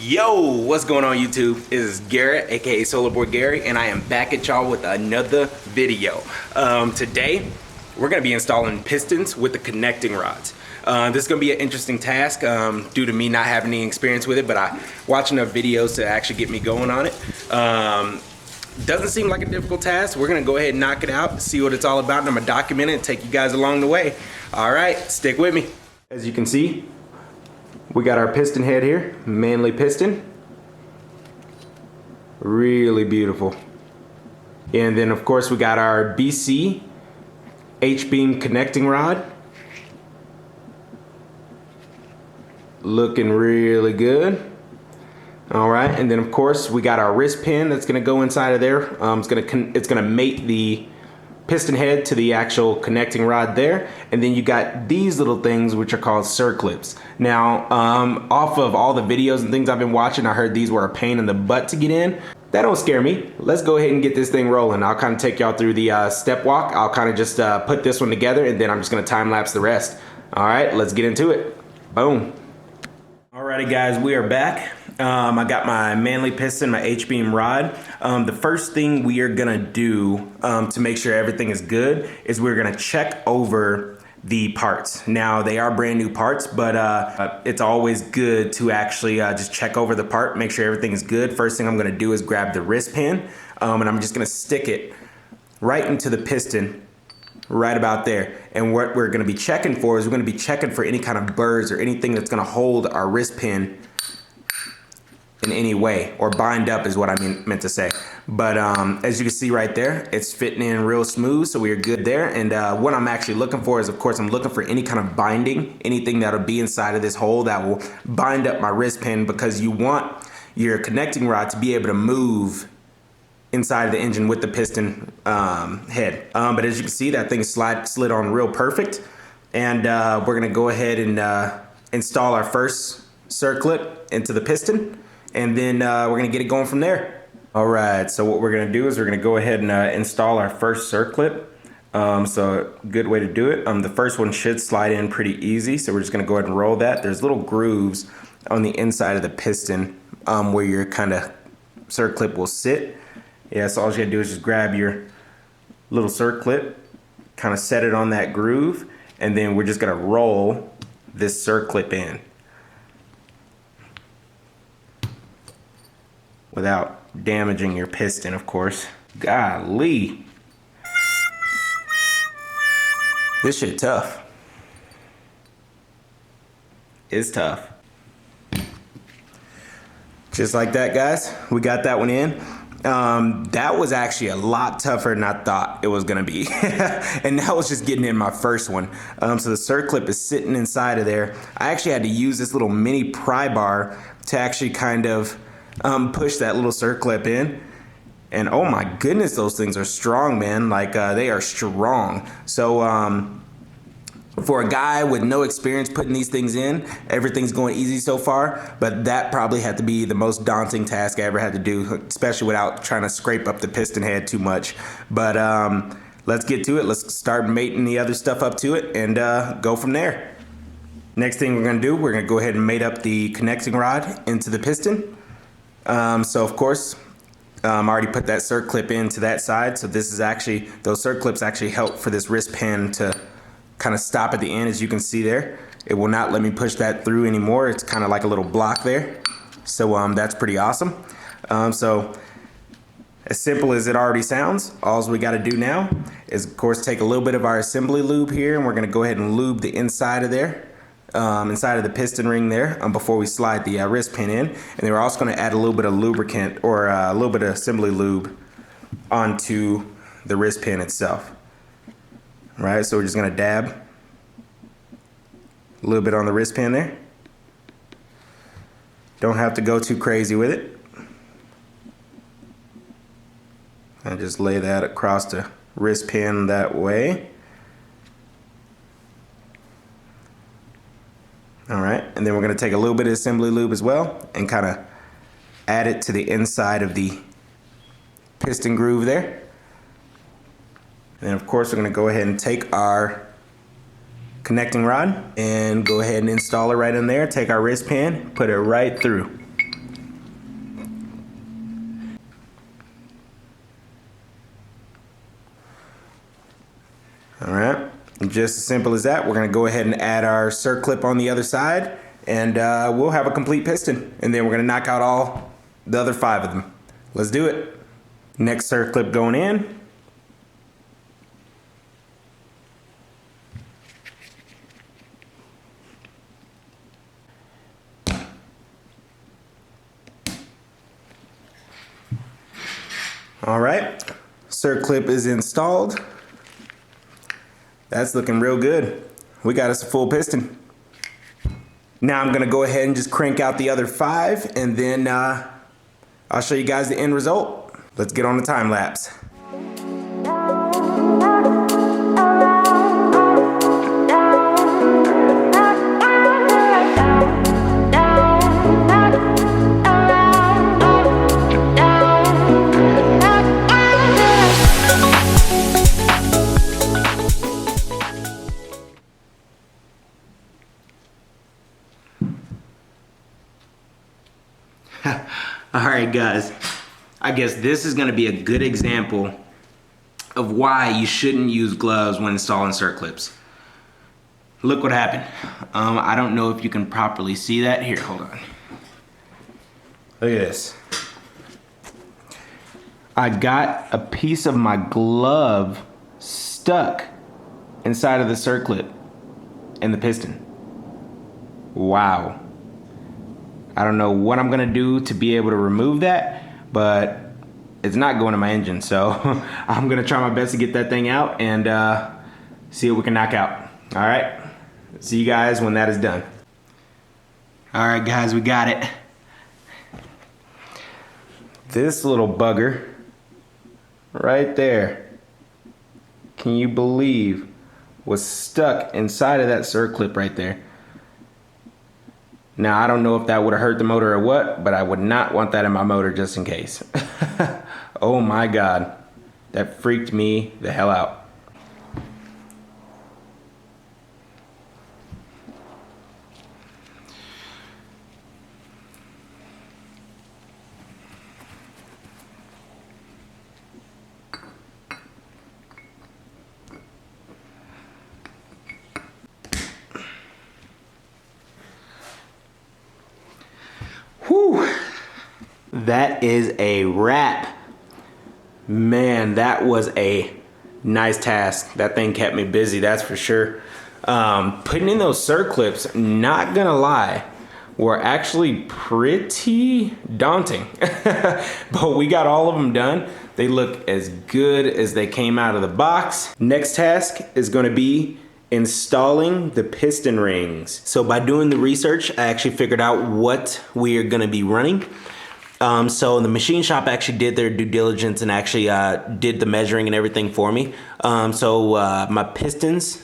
Yo, what's going on YouTube? It is Garrett, aka Solarboard Gary, and I am back at y'all with another video. Today, we're gonna be installing pistons with the connecting rods. This is gonna be an interesting task due to me not having any experience with it, but I watched enough videos to actually get me going on it. Doesn't seem like a difficult task. We're gonna go ahead and knock it out, see what it's all about, and I'm gonna document it and take you guys along the way. All right, stick with me. As you can see, we got our piston head here, Manley piston. Really beautiful. And then of course we got our BC H-beam connecting rod. Looking really good. All right, and then of course we got our wrist pin that's gonna go inside of there. It's gonna mate the piston head to the actual connecting rod there, and then you got these little things which are called circlips. Now off of all the videos and things I've been watching, I heard these were a pain in the butt to get in. That don't scare me. Let's go ahead and get this thing rolling. I'll kind of take y'all through the step walk. I'll kind of just put this one together, and then I'm just gonna time lapse the rest. All right, let's get into it. Boom. Alrighty guys, we are back. I got my Manley piston, my H-beam rod. The first thing we are gonna do to make sure everything is good is we're gonna check over the parts. Now they are brand new parts, but it's always good to actually just check over the part, make sure everything is good. First thing I'm gonna do is grab the wrist pin, and I'm just gonna stick it right into the piston, right about there. And what we're gonna be checking for is we're gonna be checking for any kind of burrs or anything that's gonna hold our wrist pin in any way, or bind up is what I meant to say. But as you can see right there, it's fitting in real smooth, so we are good there. And what I'm actually looking for is, of course, I'm looking for any kind of binding, anything that'll be inside of this hole that will bind up my wrist pin, because you want your connecting rod to be able to move inside of the engine with the piston head. But as you can see, that thing slid on real perfect. And we're gonna go ahead and install our first circlip into the piston, and then we're gonna get it going from there. All right, so what we're gonna do is we're gonna go ahead and install our first circlip. So a good way to do it. The first one should slide in pretty easy, so we're just gonna go ahead and roll that. There's little grooves on the inside of the piston where your kind of circlip will sit. Yeah, so all you gotta do is just grab your little circlip, kind of set it on that groove, and then we're just gonna roll this circlip in without damaging your piston, of course. Golly. This shit tough. It's tough. Just like that, guys. We got that one in. That was actually a lot tougher than I thought it was gonna be. And that was just getting in my first one. So the circlip is sitting inside of there. I actually had to use this little mini pry bar to actually kind of push that little circlip in. And oh my goodness, those things are strong, man. Like they are strong. So for a guy with no experience putting these things in, everything's going easy so far, but that probably had to be the most daunting task I ever had to do, especially without trying to scrape up the piston head too much. But let's get to it. Let's start mating the other stuff up to it and go from there. Next thing we're gonna do, we're gonna go ahead and mate up the connecting rod into the piston. So of course, I already put that circlip into that side. So this is actually, those circlips actually help for this wrist pin to kind of stop at the end. As you can see there, it will not let me push that through anymore. It's kind of like a little block there. So that's pretty awesome. So as simple as it already sounds, all we got to do now is of course take a little bit of our assembly lube here, and we're going to go ahead and lube the inside of there, inside of the piston ring there, before we slide the wrist pin in. And then we're also going to add a little bit of lubricant, or a little bit of assembly lube onto the wrist pin itself. Right, so we're just gonna dab a little bit on the wrist pin there. Don't have to go too crazy with it. And just lay that across the wrist pin that way. All right, and then we're gonna take a little bit of assembly lube as well and kind of add it to the inside of the piston groove there. And of course, we're going to go ahead and take our connecting rod and go ahead and install it right in there. Take our wrist pin, put it right through. Just as simple as that. We're gonna go ahead and add our circlip on the other side, and we'll have a complete piston. And then we're gonna knock out all the other 5 of them. Let's do it. Next circlip going in. All right, circlip is installed. That's looking real good. We got us a full piston. Now I'm gonna go ahead and just crank out the other 5, and then I'll show you guys the end result. Let's get on the time lapse. Alright guys, I guess this is going to be a good example of why you shouldn't use gloves when installing circlips. Look what happened. I don't know if you can properly see that. Here, hold on. Look at this. I got a piece of my glove stuck inside of the circlip and the piston. Wow. I don't know what I'm gonna do to be able to remove that, but it's not going to my engine, so I'm gonna try my best to get that thing out and see what we can knock out. All right, see you guys when that is done. All right guys, we got it. This little bugger right there, can you believe, was stuck inside of that circlip right there. Now, I don't know if that would have hurt the motor or what, but I would not want that in my motor just in case. Oh my God, that freaked me the hell out. Whew. That is a wrap. Man, that was a nice task. That thing kept me busy, that's for sure. Putting in those circlips, not gonna lie, were actually pretty daunting. But we got all of them done. They look as good as they came out of the box. Next task is gonna be installing the piston rings. So by doing the research, I actually figured out what we are gonna be running. So the machine shop actually did their due diligence and actually did the measuring and everything for me. So my pistons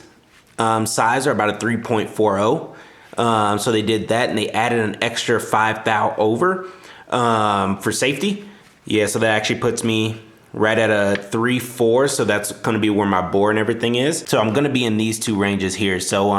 size are about a 3.40. So they did that and they added an extra 5 thou over for safety. Yeah, so that actually puts me right at a 3.4, so that's gonna be where my bore and everything is. So I'm gonna be in these 2 ranges here. So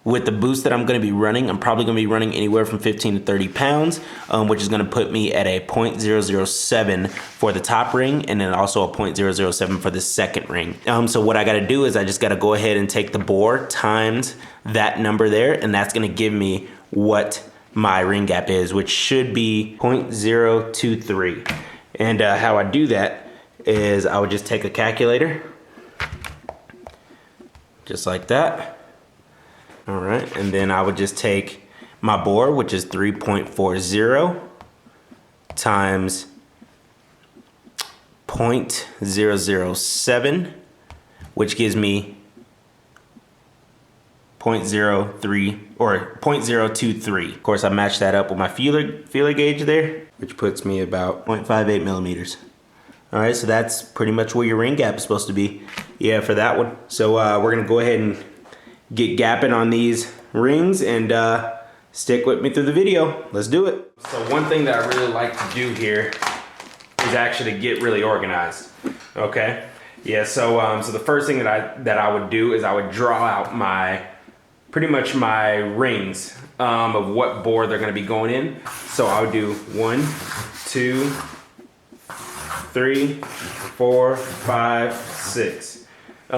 with the boost that I'm gonna be running, I'm probably gonna be running anywhere from 15 to 30 pounds, which is gonna put me at a 0.007 for the top ring, and then also a 0.007 for the second ring. So what I gotta do is I just gotta go ahead and take the bore times that number there, and that's gonna give me what my ring gap is, which should be 0.023. And how I do that is I would just take a calculator, just like that. All right, and then I would just take my bore, which is 3.40 times 0.007, which gives me 0.03 or 0.023. Of course, I match that up with my feeler gauge there, which puts me about 0.58 millimeters. All right, so that's pretty much where your ring gap is supposed to be. Yeah, for that one. So we're gonna go ahead and get gapping on these rings and stick with me through the video. Let's do it. So one thing that I really like to do here is actually get really organized. Okay. Yeah. So so the first thing that I would do is I would draw out pretty much my rings of what bore they're going to be going in. So I would do 1, 2, 3, 4, 5, 6.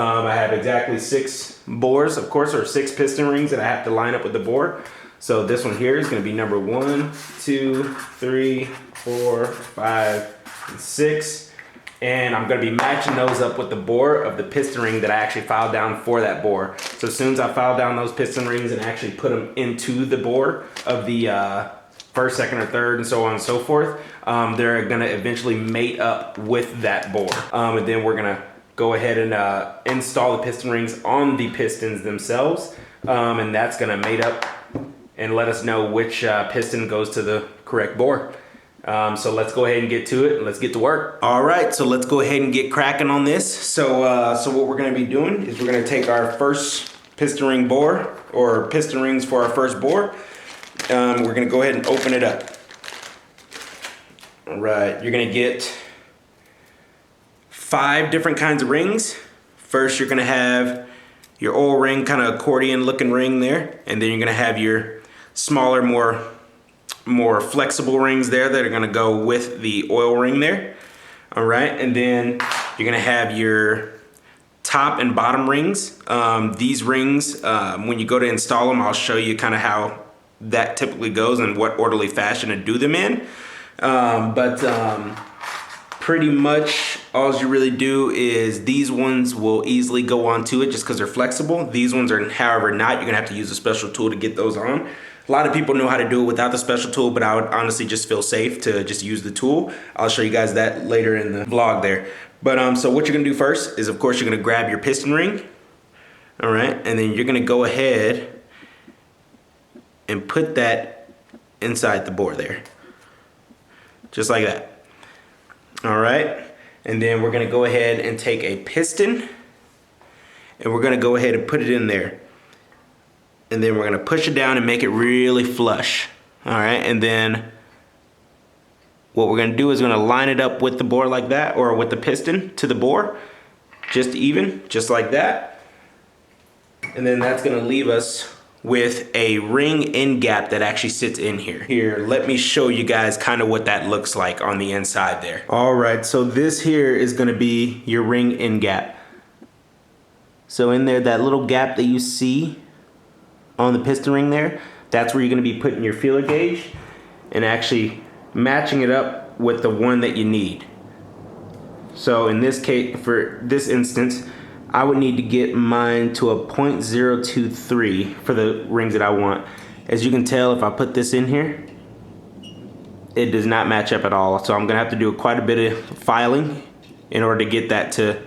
I have exactly 6 bores, of course, or 6 piston rings that I have to line up with the bore. So this one here is going to be number 1, 2, 3, 4, 5, and 6. And I'm going to be matching those up with the bore of the piston ring that I actually filed down for that bore. So as soon as I file down those piston rings and actually put them into the bore of the first, second, or third, and so on and so forth, they're going to eventually mate up with that bore. And then we're going to go ahead and install the piston rings on the pistons themselves. And that's going to mate up and let us know which piston goes to the correct bore. So let's go ahead and get to it and let's get to work. All right, so let's go ahead and get cracking on this. So what we're gonna be doing is we're gonna take our first piston ring bore, or piston rings for our first bore. We're gonna go ahead and open it up. All right, you're gonna get 5 different kinds of rings. First, you're gonna have your oil ring, kind of accordion looking ring there. And then you're gonna have your smaller, more flexible rings there that are gonna go with the oil ring there. All right, and then you're gonna have your top and bottom rings. These rings, when you go to install them, I'll show you kind of how that typically goes and what orderly fashion to do them in. Pretty much all you really do is these ones will easily go onto it just because they're flexible. These ones are, however, not. You're gonna have to use a special tool to get those on. A lot of people know how to do it without the special tool, but I would honestly just feel safe to just use the tool. I'll show you guys that later in the vlog there. But so what you're gonna do first is, of course, you're gonna grab your piston ring. All right, and then you're gonna go ahead and put that inside the bore there. Just like that. All right, and then we're gonna go ahead and take a piston and we're gonna go ahead and put it in there. And then we're gonna push it down and make it really flush. All right, and then what we're gonna do is we're gonna line it up with the bore like that, or with the piston to the bore, just even, just like that. And then that's gonna leave us with a ring end gap that actually sits in here. Here, let me show you guys kind of what that looks like on the inside there. All right, so this here is gonna be your ring end gap. So in there, that little gap that you see on the piston ring there, that's where you're gonna be putting your feeler gauge and actually matching it up with the one that you need. So in this case, for this instance, I would need to get mine to a 0.023 for the rings that I want. As you can tell, if I put this in here, it does not match up at all. So I'm gonna have to do quite a bit of filing in order to get that to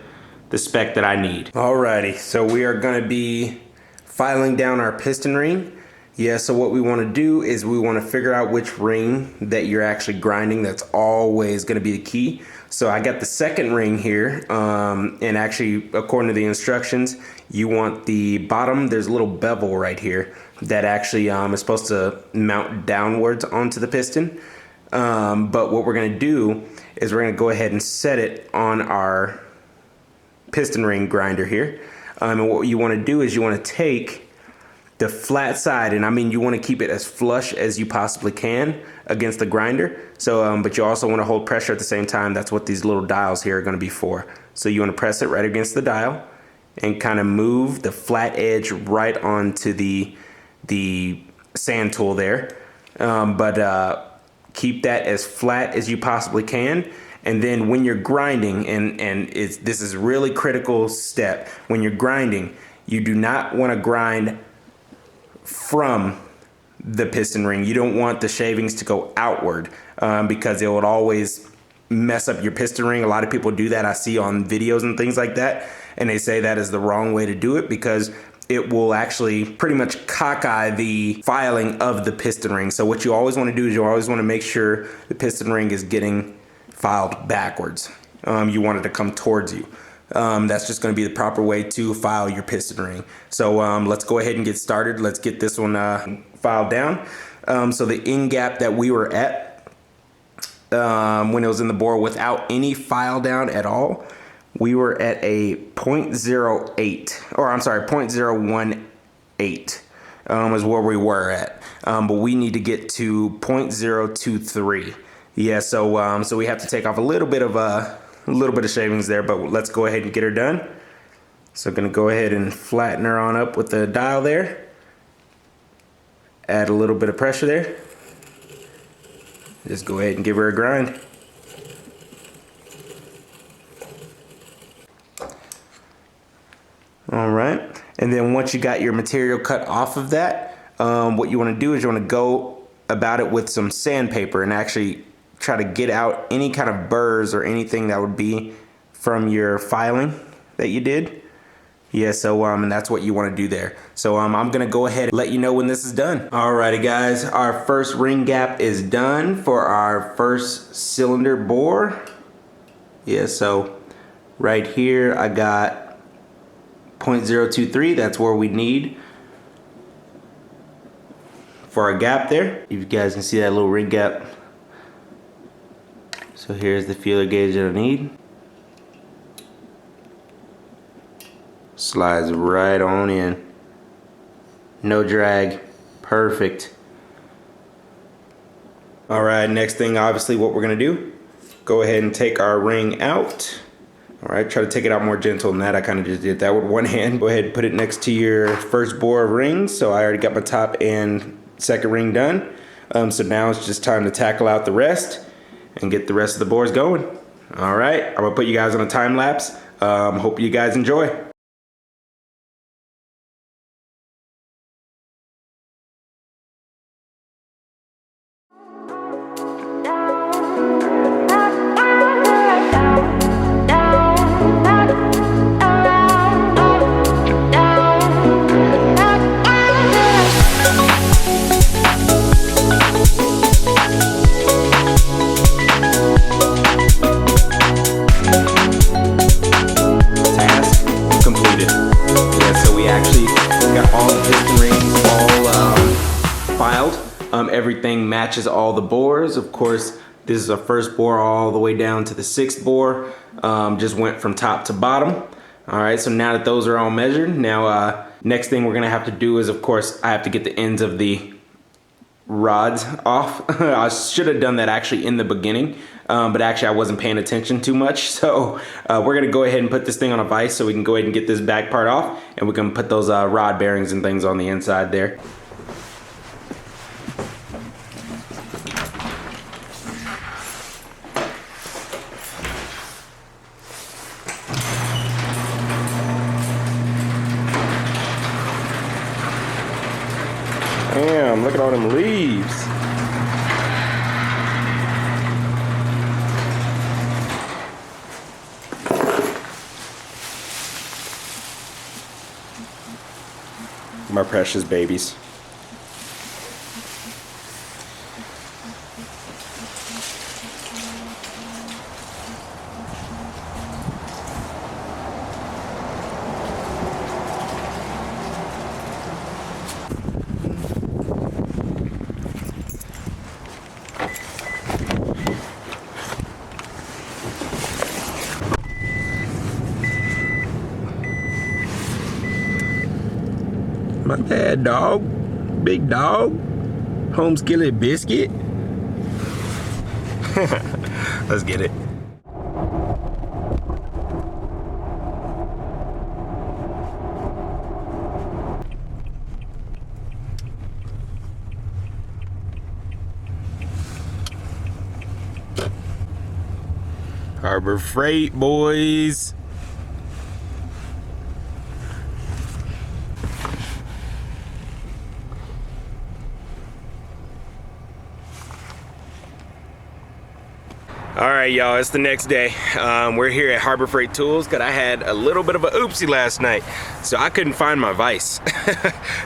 the spec that I need. Alrighty, so we are gonna be filing down our piston ring. Yeah, so what we want to do is we want to figure out which ring that you're actually grinding. That's always going to be the key. So I got the second ring here, and actually according to the instructions, you want the bottom, there's a little bevel right here that actually is supposed to mount downwards onto the piston. But what we're going to do is we're going to go ahead and set it on our piston ring grinder here. And what you want to do is you want to take the flat side, and I mean you want to keep it as flush as you possibly can against the grinder. So, but you also want to hold pressure at the same time. That's what these little dials here are going to be for. So you want to press it right against the dial and kind of move the flat edge right onto the sand tool there. Keep that as flat as you possibly can. And then when you're grinding, and this is a really critical step, when you're grinding, you do not want to grind from the piston ring. You don't want the shavings to go outward because it would always mess up your piston ring. A lot of people do that. I see on videos and things like that, and they say that is the wrong way to do it because it will actually pretty much cockeye the filing of the piston ring. So what you always want to do is you always want to make sure the piston ring is getting filed backwards. You want it to come towards you. That's just going to be the proper way to file your piston ring. So let's go ahead and get started. Let's get this one filed down. So the end gap that we were at when it was in the bore without any file down at all, we were at a 0.08, or I'm sorry, 0.018 is where we were at. But we need to get to 0.023. Yeah, so we have to take off a little bit of shavings there, but let's go ahead and get her done. So gonna go ahead and flatten her on up with the dial there. Add a little bit of pressure there. Just go ahead and give her a grind. All right, and then once you got your material cut off of that, what you want to do is you want to go about it with some sandpaper and actually try to get out any kind of burrs or anything that would be from your filing that you did. Yeah, so and that's what you want to do there. So I'm gonna go ahead and let you know when this is done. Alrighty guys, our first ring gap is done for our first cylinder bore. Yeah, so right here I got 0.023, that's where we need for our gap there. You guys can see that little ring gap. So here's the feeler gauge that I need. Slides right on in. No drag. Perfect. Alright, next thing obviously what we're gonna do, go ahead and take our ring out. Alright, try to take it out more gentle than that. I kind of just did that with one hand. Go ahead and put it next to your first bore of rings. So I already got my top and second ring done. So now it's just time to tackle out the rest and get the rest of the bores going. Alright, I'm gonna put you guys on a time lapse. Hope you guys enjoy. Everything matches all the bores. Of course, this is our first bore all the way down to the 6th bore. Just went from top to bottom. All right, so now that those are all measured, now next thing we're gonna have to do is, of course, I have to get the ends of the rods off. I should have done that actually in the beginning, but actually I wasn't paying attention too much. So we're gonna go ahead and put this thing on a vise so we can go ahead and get this back part off, and we can put those rod bearings and things on the inside there. Damn, look at all them leaves. My precious babies. My bad, dog. Big dog. Home skillet biscuit. Let's get it. Harbor Freight, boys. All right, y'all, it's the next day. We're here at Harbor Freight Tools because I had a little bit of a oopsie last night. So I couldn't find my vise.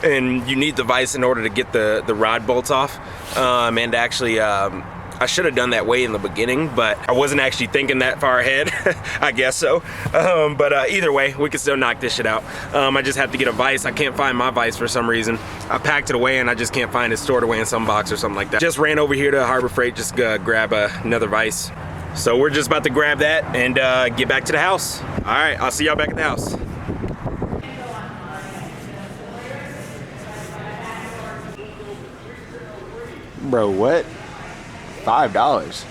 And you need the vise in order to get the rod bolts off. And actually, I should have done that way in the beginning, but I wasn't actually thinking that far ahead. I guess so. But either way, we can still knock this shit out. I just have to get a vise. I can't find my vise for some reason. I packed it away and I just can't find it, stored away in some box or something like that. Just ran over here to Harbor Freight, just grab another vise. So we're just about to grab that and get back to the house. All right, I'll see y'all back at the house. Bro, what? $5.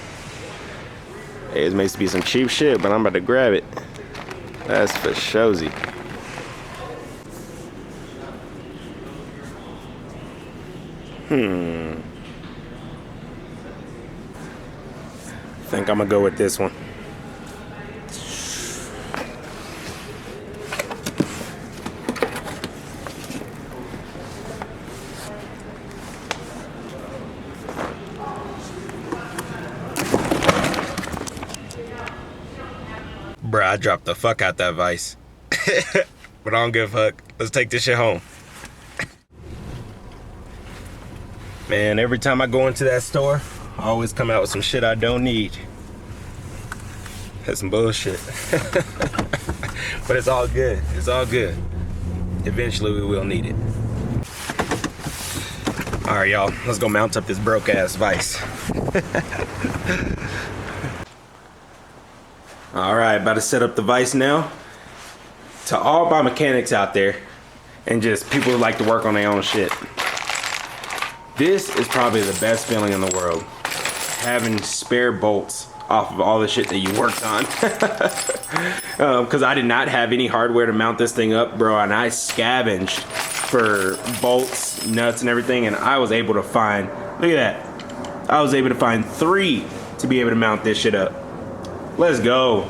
Hey, this makes to be some cheap shit, but I'm about to grab it. That's for showsy. I think I'm gonna go with this one. Bruh, I dropped the fuck out that vise. But I don't give a fuck. Let's take this shit home. Man, every time I go into that store, I always come out with some shit I don't need. That's some bullshit. But it's all good. It's all good. Eventually we will need it. All right, y'all. Let's go mount up this broke ass vise. All right, about to set up the vise now. To all my mechanics out there, and just people who like to work on their own shit, this is probably the best feeling in the world. Having spare bolts off of all the shit that you worked on. Because I did not have any hardware to mount this thing up, bro, and I scavenged for bolts, nuts, and everything, and I was able to find, look at that. I was able to find 3 to be able to mount this shit up. Let's go.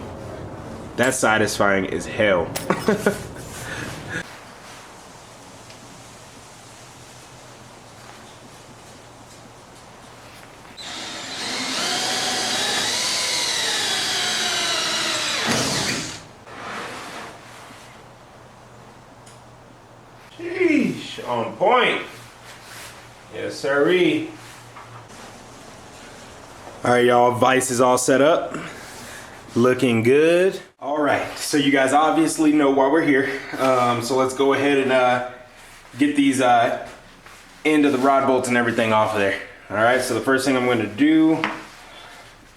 That's satisfying as hell. Sheesh, on point. Yes, sirree. All right, y'all, vise is all set up. Looking good. All right, so you guys obviously know why we're here. So let's go ahead and get these end of the rod bolts and everything off of there. All right, so the first thing I'm gonna do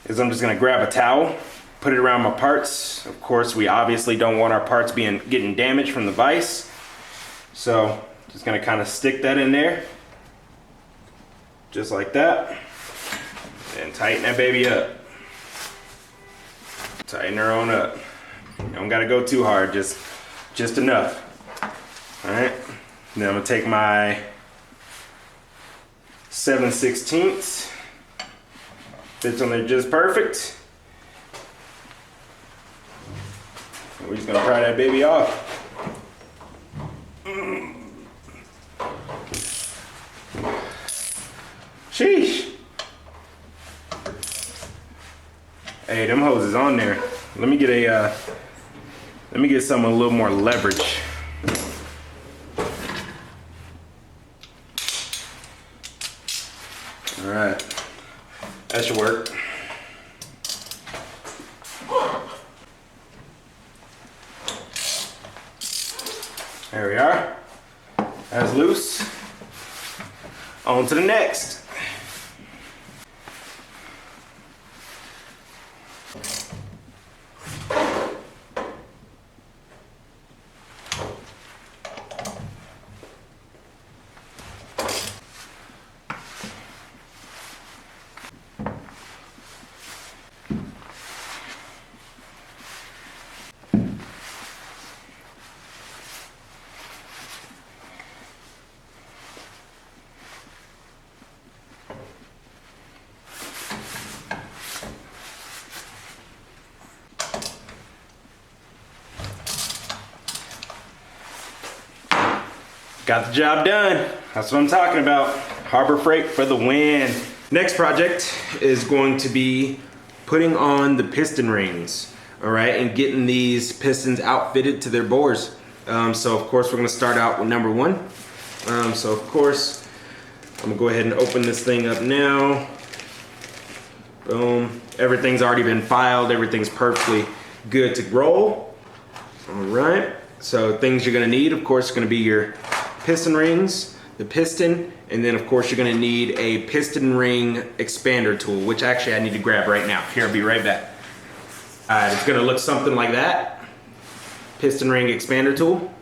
is I'm just gonna grab a towel, put it around my parts. Of course, we obviously don't want our parts getting damaged from the vise. So just gonna kind of stick that in there, just like that, and tighten that baby up. Tighten her on up. You don't gotta go too hard, just enough. All right, then I'm gonna take my 7/16, fits on there just perfect. And we're just gonna pry that baby off. Sheesh. Hey, them hoses on there. Let me get some a little more leverage. All right, that should work. There we are. That's loose. On to the next. Got the job done. That's what I'm talking about. Harbor Freight for the win. Next project is going to be putting on the piston rings, all right, and getting these pistons outfitted to their bores. So of course we're gonna start out with number 1. So of course, I'm gonna go ahead and open this thing up now. Boom, everything's already been filed. Everything's perfectly good to roll. All right, so things you're gonna need, of course, are gonna be your piston rings, the piston, and then of course you're gonna need a piston ring expander tool, which actually I need to grab right now. Here, I'll be right back. It's gonna look something like that. Piston ring expander tool.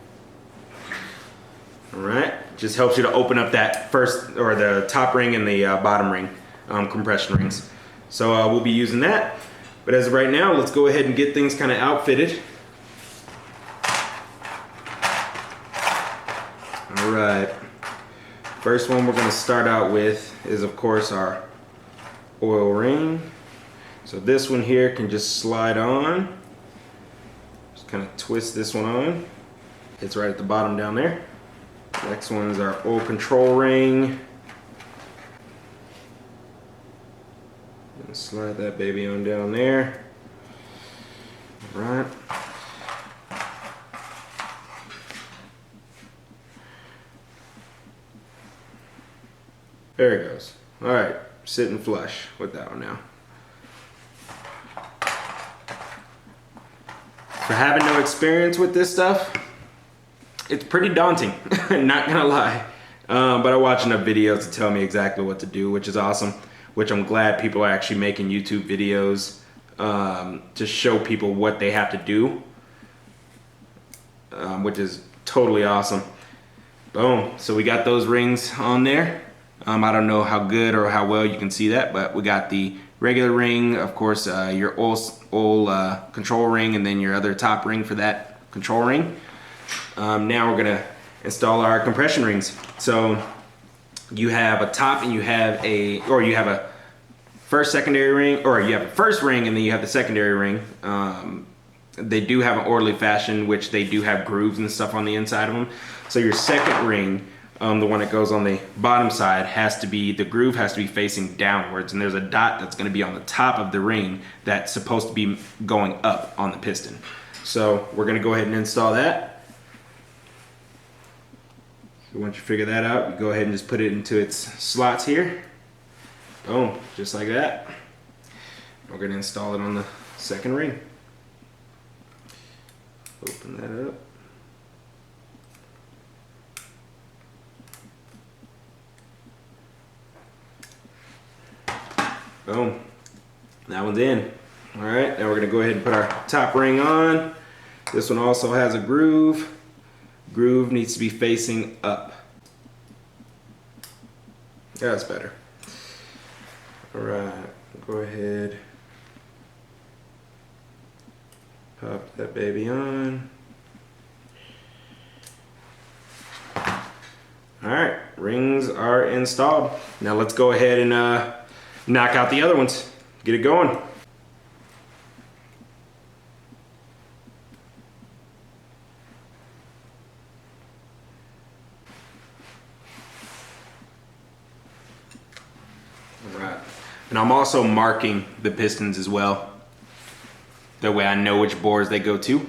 All right, just helps you to open up that first, or the top ring and the bottom ring, compression rings. So we'll be using that. But as of right now, let's go ahead and get things kind of outfitted. All right, First one we're going to start out with is, of course, our oil ring. So this one here can just slide on. Just kind of twist this one on. It's right at the bottom down there. Next one is our oil control ring. Slide that baby on down there. All right. There it goes. All right, sitting flush with that one now. For having no experience with this stuff, it's pretty daunting, not gonna lie. But I watched enough videos to tell me exactly what to do, which is awesome. Which I'm glad people are actually making YouTube videos to show people what they have to do, which is totally awesome. Boom, so we got those rings on there. I don't know how good or how well you can see that, but we got the regular ring, of course, your oil control ring, and then your other top ring for that control ring. Now we're gonna install our compression rings. So you have a top and you have a first secondary ring, or you have a first ring and then you have the secondary ring. They do have an orderly fashion, which they do have grooves and stuff on the inside of them. So your second ring, the one that goes on the bottom side, the groove has to be facing downwards, and there's a dot that's going to be on the top of the ring that's supposed to be going up on the piston. So we're going to go ahead and install that. So once you figure that out, you go ahead and just put it into its slots here. Boom, just like that. We're going to install it on the second ring. Open that up. Boom, that one's in. All right, now we're going to go ahead and put our top ring on. This one also has a groove. Groove needs to be facing up. That's better. All right, go ahead. Pop that baby on. All right, rings are installed. Now let's go ahead and knock out the other ones. Get it going. And I'm also marking the pistons as well. That way I know which bores they go to.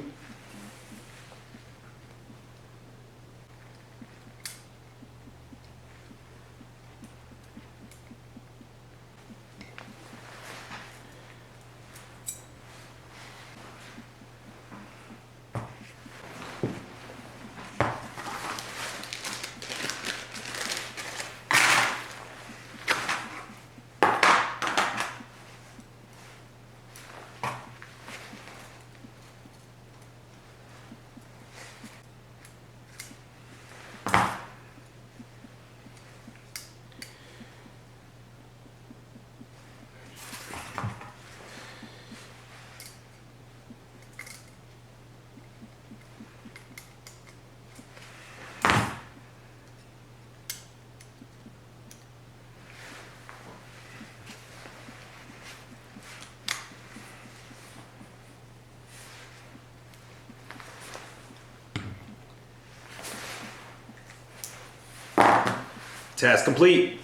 Task complete.